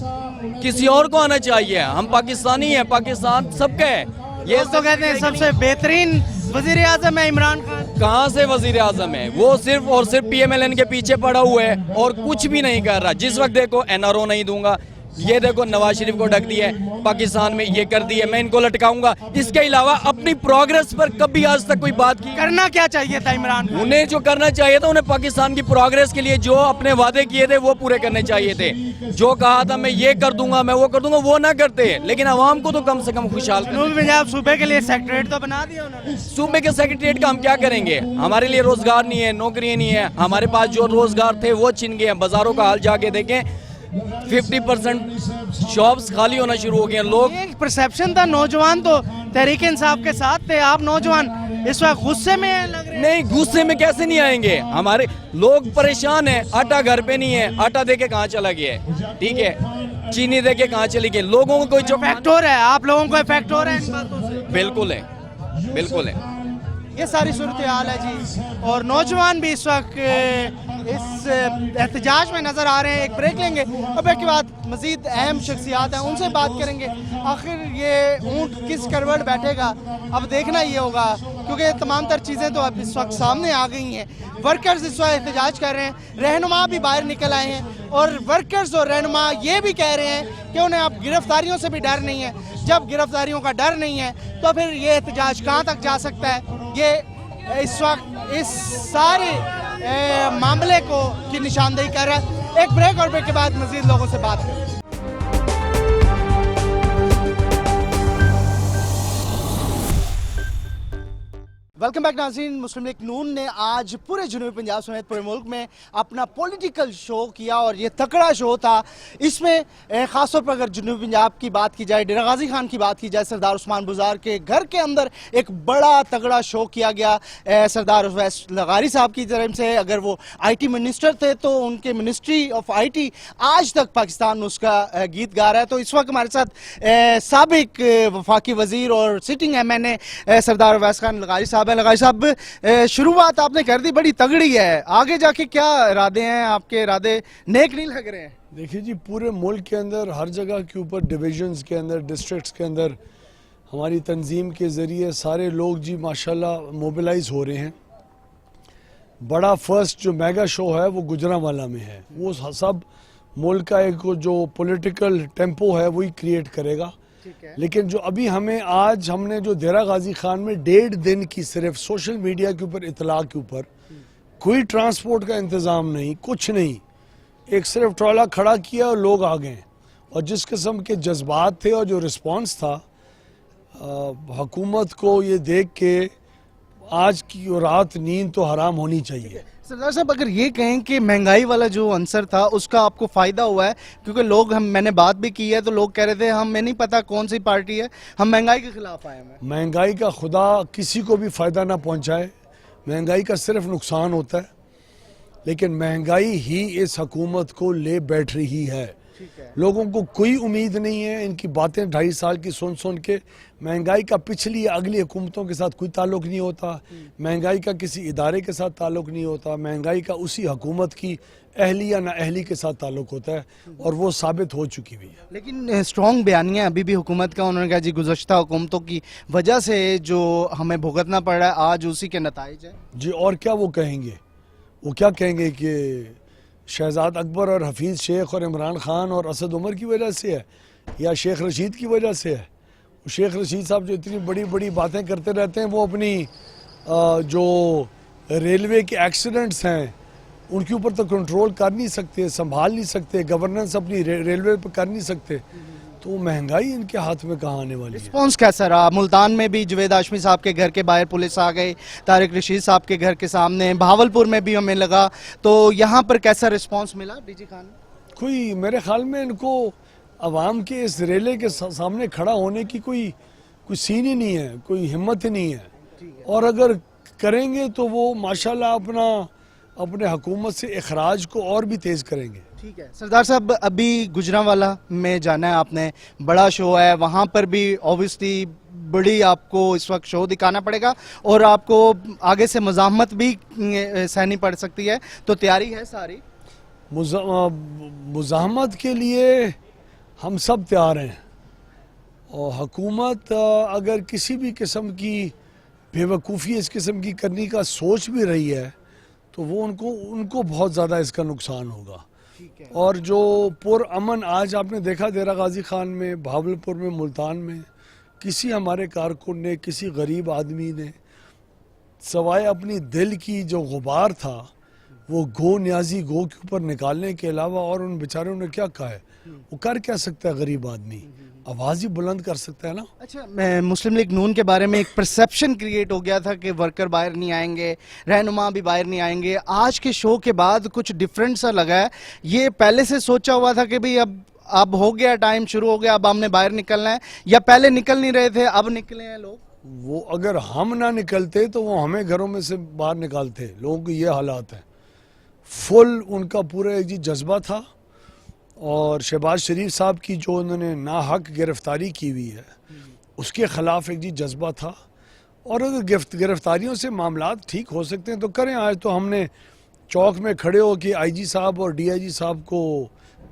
किसी और को आना चाहिए। हम पाकिस्तानी हैं, पाकिस्तान सबका है। ये तो कहते हैं सबसे बेहतरीन वजीर आजम है इमरान खान। कहाँ से वजीर आजम है? वो सिर्फ और सिर्फ PMLN के पीछे पड़ा हुआ है और कुछ भी नहीं कर रहा। जिस वक्त देखो NRO नहीं दूंगा, ये देखो नवाज शरीफ को ढक दिया है, पाकिस्तान में ये कर दिया, मैं इनको लटकाऊंगा। इसके अलावा अपनी प्रोग्रेस पर कभी आज तक कोई बात की? करना क्या चाहिए था इमरान खान? उन्हें जो करना चाहिए था, उन्हें पाकिस्तान की प्रोग्रेस के लिए जो अपने वादे किए थे वो पूरे करने चाहिए थे। जो कहा था मैं ये कर दूंगा, मैं वो कर दूंगा, वो ना करते। लेकिन अवाम को तो कम से कम खुशहाल पंजाब सूबे के लिए सेक्रेटरीट तो बना दिया उन्होंने। सूबे के सेक्रेटरीट का हम क्या करेंगे? हमारे लिए रोजगार नहीं है, नौकरियां नहीं है। हमारे पास जो रोजगार थे वो छिन गए। बाजारों का हाल जाके देखें, 50% शॉप्स खाली होना शुरू हो गए। लोग एक परसेप्शन था नौजवान तो तहरीक इंसाफ के साथ थे, आप नौजवान इस वक्त गुस्से में लग रहे हैं। नहीं, गुस्से में कैसे नहीं आएंगे? हमारे लोग परेशान हैं, आटा घर पे नहीं है, आटा देके कहाँ चला गया है, ठीक है, चीनी देके कहाँ चली गई। लोगों को कोई जो इफेक्ट हो रहा है, आप लोगों को इफेक्ट हो रहा है इन बातों से? बिल्कुल है, बिल्कुल है। ये सारी सूरत हाल है जी, और नौजवान भी इस वक्त इस एहतजाज में नज़र आ रहे हैं। एक ब्रेक लेंगे और ब्रेक के बाद मज़ीद अहम शख्सियात हैं, उनसे बात करेंगे। आखिर ये ऊँट किस करवट बैठेगा, अब देखना ये होगा, क्योंकि तमाम तर चीज़ें तो अब इस वक्त सामने आ गई हैं। वर्कर्स इस वक्त एहतजाज कर रहे हैं, रहनुमा भी बाहर निकल आए हैं, और वर्कर्स और रहनुमा ये भी कह रहे हैं कि उन्हें अब गिरफ्तारियों से भी डर नहीं है। जब गिरफ्तारियों का डर नहीं है तो फिर ये एहतजाज कहाँ तक जा सकता है? ये इस वक्त इस सारे मामले को की निशानदेही कर रहा है। एक ब्रेक और ब्रेक के बाद मजीद लोगों से बात करें। वेलकम बैक नाज़रीन। मुस्लिम लीग नून ने आज पूरे जनूबी पंजाब समेत पूरे मुल्क में अपना पॉलिटिकल शो किया, और ये तकड़ा शो था। इसमें ख़ासतौर पर अगर जनूबी पंजाब की बात की जाए, डेरा गाजी खान की बात की जाए, सरदार उस्मान बुज़ार के घर के अंदर एक बड़ा तगड़ा शो किया गया सरदार अवैस लगारी साहब की तरफ से। अगर वो IT मिनिस्टर थे तो उनके मिनिस्ट्री ऑफ IT आज तक पाकिस्तान में उसका गीत गा रहा है। तो इस वक्त हमारे साथ साबिक वफाकी वज़ीर और सिटिंग MNA सरदार अवैस खान लगारी साहब। लगाई साहब, शुरुआत आपने कर दी, बड़ी तगड़ी है, आगे जाके क्या इरादे हैं आपके? इरादे नेक नहीं लग रहे हैं? देखिए जी, पूरे मुल्क के अंदर हर जगह के ऊपर डिविजन्स के अंदर, डिस्ट्रिक्ट्स के अंदर हमारी तंजीम के ज़रिए सारे लोग जी माशाल्लाह मोबिलाइज हो रहे हैं। बड़ा फर्स्ट जो मेगा शो है वो गुजरांवाला में है। वो सब मुल्क का एक जो पॉलिटिकल टेम्पो है वही क्रिएट करेगा। लेकिन जो अभी हमें आज हमने जो डेरा गाजी खान में 1.5 दिन की सिर्फ सोशल मीडिया के ऊपर इतला के ऊपर कोई ट्रांसपोर्ट का इंतज़ाम नहीं, कुछ नहीं, एक सिर्फ ट्रॉला खड़ा किया और लोग आ गए। और जिस किस्म के जज्बात थे और जो रिस्पांस था, हुकूमत को ये देख के आज की रात नींद तो हराम होनी चाहिए। सरदार साहब, अगर ये कहें कि महंगाई वाला जो आंसर था उसका आपको फ़ायदा हुआ है, क्योंकि लोग मैंने बात भी की है तो लोग कह रहे थे हमें नहीं पता कौन सी पार्टी है, हम महंगाई के खिलाफ आए हैं। महंगाई का खुदा किसी को भी फ़ायदा ना पहुंचाए, महंगाई का सिर्फ नुकसान होता है, लेकिन महंगाई ही इस हुकूमत को ले बैठ रही है। लोगों को कोई उम्मीद नहीं है, इनकी बातें 2.5 साल की सुन सुन के। महंगाई का पिछली या अगली हुकूमतों के साथ कोई ताल्लुक नहीं होता, महंगाई का किसी इदारे के साथ ताल्लुक नहीं होता, महंगाई का उसी हुकूमत की अहली या ना अहली के साथ ताल्लुक होता है, और वो साबित हो चुकी हुई है। लेकिन स्ट्रॉन्ग बयानियाँ अभी भी हुकूमत का, उन्होंने कहा जी गुज़श्ता हुकूमतों की वजह से जो हमें भुगतना पड़ रहा है आज उसी के नताइज है जी। और क्या वो कहेंगे? वो क्या कहेंगे कि शहजाद अकबर और हफीज़ शेख और इमरान खान और असद उमर की वजह से है, या शेख रशीद की वजह से है? शेख रशीद साहब जो इतनी बड़ी बड़ी बातें करते रहते हैं, वो अपनी जो रेलवे के एक्सीडेंट्स हैं उनके ऊपर तो कंट्रोल कर नहीं सकते, संभाल नहीं सकते, गवर्नेंस अपनी रेलवे पर कर नहीं सकते, तो महंगाई इनके हाथ में कहाँ आने वाली है। रिस्पॉन्स कैसा रहा? मुल्तान में भी जुवेद हाशमी साहब के घर के बाहर पुलिस आ गई, तारिक रशीद साहब के घर के सामने, भावलपुर में भी हमें लगा, तो यहाँ पर कैसा रिस्पॉन्स मिला डीजी खान? कोई मेरे ख्याल में इनको अवाम के इस रेले के सामने खड़ा होने की कोई सीन ही नहीं है, कोई हिम्मत ही नहीं है। और अगर करेंगे तो वो माशाल्लाह अपने हुकूमत से इखराज को और भी तेज़ करेंगे। ठीक है सरदार साहब, अभी गुजरांवाला में जाना है आपने, बड़ा शो है वहाँ पर भी ऑब्वियसली बड़ी आपको इस वक्त शो दिखाना पड़ेगा और आपको आगे से मज़ाहमत भी सहनी पड़ सकती है, तो तैयारी है सारी? मुज़ाहमत के लिए हम सब तैयार हैं और हुकूमत अगर किसी भी किस्म की बेवकूफ़ी इस किस्म की करने का सोच भी रही है तो वो उनको बहुत ज़्यादा इसका नुकसान होगा। और जो पुरअमन आज आपने देखा देरा गाजी खान में, भावलपुर में, मुल्तान में, किसी हमारे कारकुन ने, किसी गरीब आदमी ने सवाए अपनी दिल की जो गुबार था वो गो न्याजी गो के ऊपर निकालने के अलावा और उन बेचारों ने क्या कहा है, वो कर क्या सकता है गरीब आदमी? आवाज़ ही बुलंद कर सकता है ना। अच्छा, मुस्लिम लीग नून के बारे में एक परसेप्शन क्रिएट हो गया था कि वर्कर बाहर नहीं आएंगे, रहनुमा भी बाहर नहीं आएंगे। आज के शो के बाद कुछ डिफरेंट सा लगा है, ये पहले से सोचा हुआ था कि भाई अब हो गया, टाइम शुरू हो गया, अब हमने बाहर निकलना है, या पहले निकल नहीं रहे थे अब निकले हैं लोग? वो अगर हम ना निकलते तो वो हमें घरों में से बाहर निकालते। लोगों के ये हालात है, फुल उनका पूरा एक जी जज्बा था। और शहबाज शरीफ साहब की जो उन्होंने नाहक गिरफ्तारी की हुई है उसके ख़िलाफ़ एक जी जज्बा था। और अगर गिरफ्तारियों से मामलात ठीक हो सकते हैं तो करें। आज तो हमने चौक में खड़े हो कि आईजी साहब और डीआईजी साहब को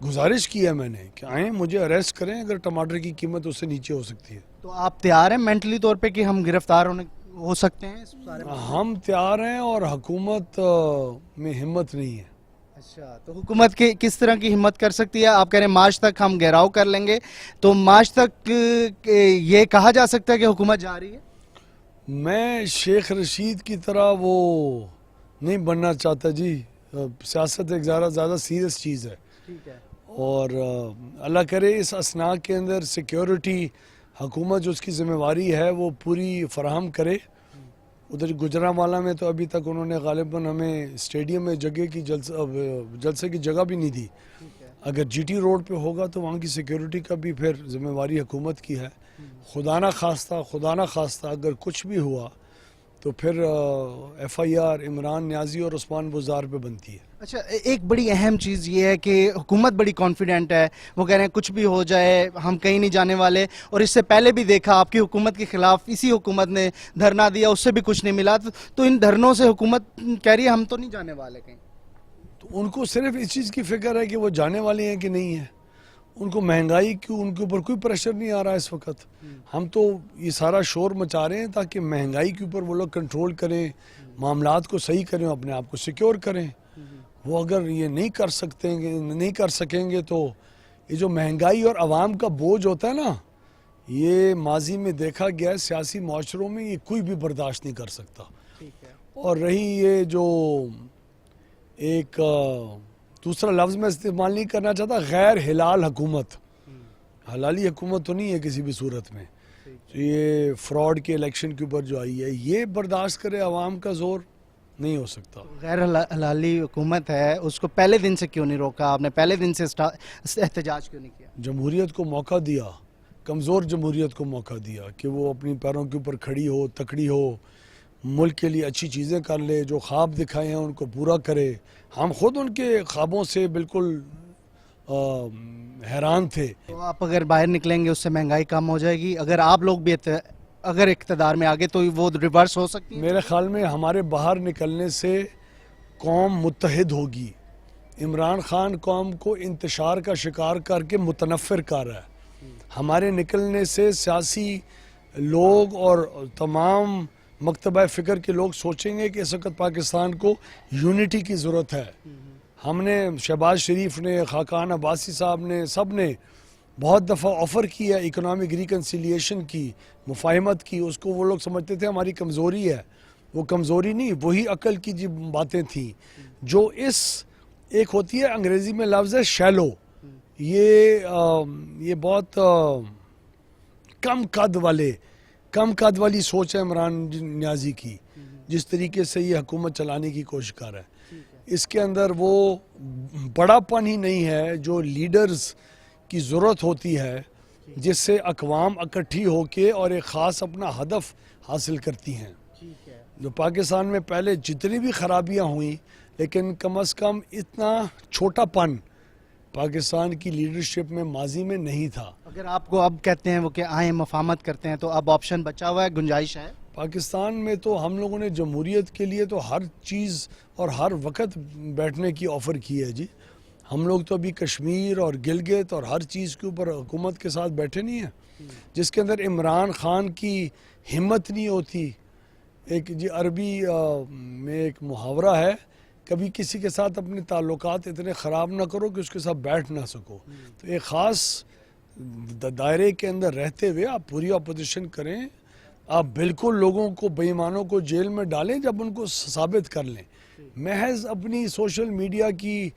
गुजारिश की है मैंने कि आएँ, मुझे अरेस्ट करें अगर टमाटर की कीमत उससे नीचे हो सकती है। तो आप तैयार हैं मेंटली तौर पे कि हम गिरफ्तार हो सकते हैं इस बारे में? हम तैयार हैं और हुकूमत में हिम्मत नहीं है। अच्छा, तो हुकूमत के किस तरह की हिम्मत कर सकती है? आप कह रहे हैं मार्च तक हम घेराव कर लेंगे, तो मार्च तक ये कहा जा सकता है कि हुकूमत जा रही है? मैं शेख रशीद की तरह वो नहीं बनना चाहता जी। सियासत एक ज़्यादा सीरियस चीज़ है। ठीक है। और अल्लाह करे इस असना के अंदर सिक्योरिटी हुकूमत जो उसकी ज़िम्मेवारी है वो पूरी फराहम करे। उधर गुजरांवाला में तो अभी तक उन्होंने गालिबन हमें स्टेडियम में जगह की जलसे की जगह भी नहीं दी। अगर जीटी रोड पे होगा तो वहाँ की सिक्योरिटी का भी फिर जिम्मेवारी हुकूमत की है। खुदा ना खास्ता अगर कुछ भी हुआ तो फिर FIR इमरान न्याजी और उस्मान बुज़ार पे बनती है। अच्छा, एक बड़ी अहम चीज़ ये है कि हुकूमत बड़ी कॉन्फिडेंट है, वो कह रहे हैं कुछ भी हो जाए हम कहीं नहीं जाने वाले। और इससे पहले भी देखा आपकी हुकूमत के ख़िलाफ़ इसी हुकूमत ने धरना दिया, उससे भी कुछ नहीं मिला। तो इन धरनों से हुकूमत कह रही है हम तो नहीं जाने वाले कहीं। तो उनको सिर्फ इस चीज़ की फ़िक्र है कि वो जाने वाले हैं कि नहीं है। उनको महंगाई की उनके ऊपर कोई प्रेशर नहीं आ रहा है इस वक्त। हम तो ये सारा शोर मचा रहे हैं ताकि महंगाई के ऊपर वो लोग कंट्रोल करें, मामलात को सही करें, अपने आप को सिक्योर करें। वो अगर ये नहीं कर सकेंगे तो ये जो महंगाई और आवाम का बोझ होता है ना, ये माजी में देखा गया है सियासी माशरों में, ये कोई भी बर्दाश्त नहीं कर सकता। और रही ये जो एक दूसरा लफ्ज़ मैं इस्तेमाल नहीं करना चाहता, गैर हिलाल हुकूमत, हलाली हुकूमत तो नहीं है किसी भी सूरत में। तो ये फ्रॉड के इलेक्शन के ऊपर जो आई है, ये बर्दाश्त करे आवाम का जोर नहीं हो सकता। गैर हलाली हुकूमत है, उसको पहले दिन से क्यों नहीं रोका आपने? पहले दिन से एहतजाज क्यों नहीं किया? जमहूरियत को मौका दिया, कमज़ोर जमहूरियत को मौका दिया कि वो अपनी पैरों के ऊपर खड़ी हो, तकड़ी हो, मुल्क के लिए अच्छी चीज़ें कर ले, जो ख्वाब दिखाए हैं उनको पूरा करे। हम खुद उनके ख्वाबों से बिल्कुल हैरान थे। तो आप अगर बाहर निकलेंगे उससे महंगाई कम हो जाएगी, अगर आप लोग भी अगर इक़्तिदार में आगे तो वो रिवर्स हो सकती है? मेरे ख्याल में हमारे बाहर निकलने से कौम मुत्तहिद होगी। इमरान खान कौम को इंतशार का शिकार करके मुतनफ़िर कर रहा है। हमारे निकलने से सियासी लोग और तमाम मकतबा फ़िक्र के लोग सोचेंगे कि इस वक्त पाकिस्तान को यूनिटी की ज़रूरत है। हमने शहबाज शरीफ ने, खाकान अब्बासी साहब ने, सब ने बहुत दफ़ा ऑफ़र किया इकोनॉमिक रिकन्सिलियेशन की, मुफाहमत की। उसको वो लोग समझते थे हमारी कमज़ोरी है। वो कमज़ोरी नहीं, वही अकल की जो बातें थी जो इस एक होती है अंग्रेज़ी में लफ्ज़ है शैलो, ये बहुत कम कद वाली सोच है इमरान नियाज़ी की, जिस तरीके से ये हुकूमत चलाने की कोशिश कर रहा है। इसके अंदर वो बड़ापन ही नहीं है जो लीडर्स की ज़रूरत होती है, जिससे अक़वाम इकट्ठी होके और एक ख़ास अपना हदफ हासिल करती हैं। जो पाकिस्तान में पहले जितनी भी खराबियां हुई, लेकिन कम से कम इतना छोटापन पाकिस्तान की लीडरशिप में माजी में नहीं था। अगर आपको अब कहते हैं वो कि आए मफामत करते हैं, तो अब ऑप्शन बचा हुआ है, गुंजाइश है? पाकिस्तान में तो हम लोगों ने जमहूरियत के लिए तो हर चीज़ और हर वक्त बैठने की ऑफ़र की है जी। हम लोग तो अभी कश्मीर और गिलगित और हर चीज़ के ऊपर हुकूमत के साथ बैठे नहीं हैं, जिसके अंदर इमरान खान की हिम्मत नहीं होती। एक जी अरबी में एक मुहावरा है, कभी किसी के साथ अपने ताल्लुकात इतने ख़राब ना करो कि उसके साथ बैठ ना सको। तो एक ख़ास दायरे के अंदर रहते हुए आप पूरी अपोजिशन करें, आप बिल्कुल लोगों को, बेईमानों को जेल में डालें जब उनको साबित कर लें। महज अपनी सोशल मीडिया की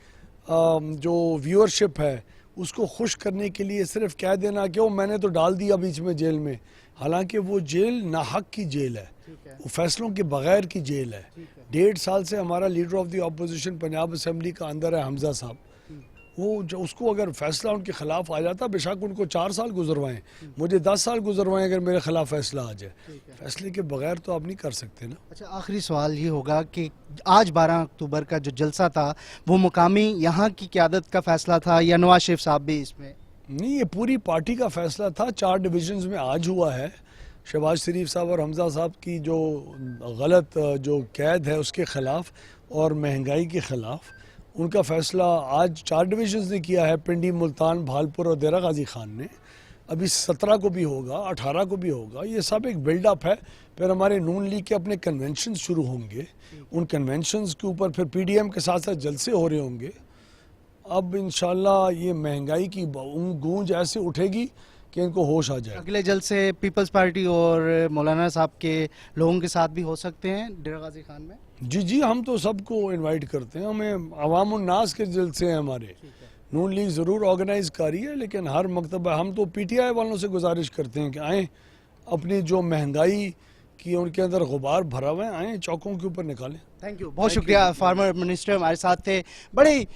जो व्यूअरशिप है उसको खुश करने के लिए सिर्फ कह देना कि वो मैंने तो डाल दिया बीच में जेल में, हालांकि वो जेल नाहक की जेल है, वो फैसलों के बगैर की जेल है। 1.5 साल से हमारा leader of the opposition Punjab assembly का अंदर है हमजा साहब, वो जो उसको अगर फैसला उनके खिलाफ आ जाता, बेशक उनको 4 साल गुजरवाएं, मुझे 10 साल गुजरवाएं, अगर मेरे खिलाफ फैसला आ जाए, फैसले के बगैर तो आप नहीं कर सकते ना। अच्छा, आखिरी सवाल ये होगा कि आज 12 अक्टूबर का जो जलसा था वो मुकामी यहाँ की क़यादत का फैसला था या नवाज शरीफ साहब भी इसमें? नहीं, ये पूरी पार्टी का फैसला था। 4 डिविजन्स में आज हुआ है। शहबाज शरीफ साहब और हमजा साहब की जो गलत जो कैद है उसके ख़िलाफ़ और महंगाई के ख़िलाफ़ उनका फ़ैसला आज 4 डिविजन्स ने किया है, पिंडी, मुल्तान, भालपुर और देरा गाजी खान ने। अभी 17 को भी होगा, 18 को भी होगा। ये सब एक बिल्डअप है। फिर हमारे नून लीग के अपने कन्वेंशन शुरू होंगे, उन कन्वेंशंस के ऊपर फिर PDM के साथ साथ जलसे हो रहे होंगे। अब इंशाल्लाह ये महंगाई की गूंज ऐसे उठेगी कि इनको होश आ जाए। अगले जलसे पीपल्स पार्टी और मौलाना साहब के लोगों के साथ भी हो सकते हैं डेरा गाजी खान में? जी, हम तो सबको इनवाइट करते हैं। हमें अवाम उन्नास के जलसे हैं हमारे। नून लीग ज़रूर ऑर्गेनाइज कर रही है, लेकिन हर मकतबा हम तो PTI वालों से गुजारिश करते हैं कि आएँ, अपनी जो महंगाई कि उनके अंदर गुबार भरा हुआ है, आए चौकों के ऊपर निकालें। थैंक यू, बहुत शुक्रिया। फार्मर मिनिस्टर हमारे साथ थे। बड़े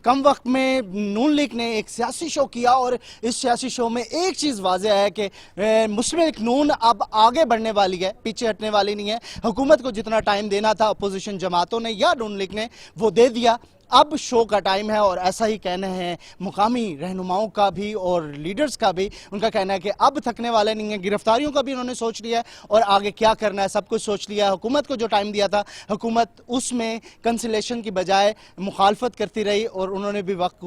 कम वक्त में नून लीग ने एक सियासी शो किया और इस सियासी शो में एक चीज़ वाज़ेह है कि मुस्लिम लीग नून अब आगे बढ़ने वाली है, पीछे हटने वाली नहीं है। हुकूमत को जितना टाइम देना था अपोजिशन जमातों ने या नून लीग ने वो दे दिया। अब शो का टाइम है और ऐसा ही कहना है मुकामी रहनुमाओं का भी और लीडर्स का भी। उनका कहना है कि अब थकने वाले नहीं है। गिरफ्तारियों का भी उन्होंने सोच लिया है और आगे क्या करना है सब कुछ सोच लिया है। हुकूमत को जो टाइम दिया था, हुकूमत उसमें कंसिलेशन की बजाय मुखालफत करती रही और उन्होंने भी वक्त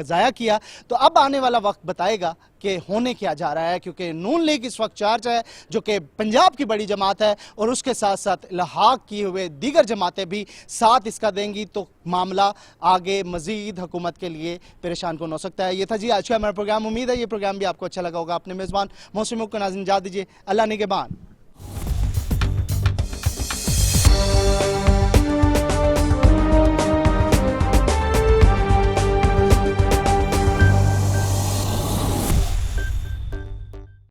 ज़ाया किया। तो अब आने वाला वक्त बताएगा कि होने क्या जा रहा है, क्योंकि नून लीग इस वक्त चार्ज है, जो कि पंजाब की बड़ी जमात है, और उसके साथ साथ लहाक किए हुए दीगर जमातें भी साथ इसका देंगी। तो मामला आगे मजीद हुकूमत के लिए परेशान कौन हो सकता है। ये था जी आज का हमारा प्रोग्राम। उम्मीद है ये प्रोग्राम भी आपको अच्छा लगा होगा। अपने मेज़बान मोहसिन को नाज़रीन इजाज़त दीजिए। अल्लाह निगहबान।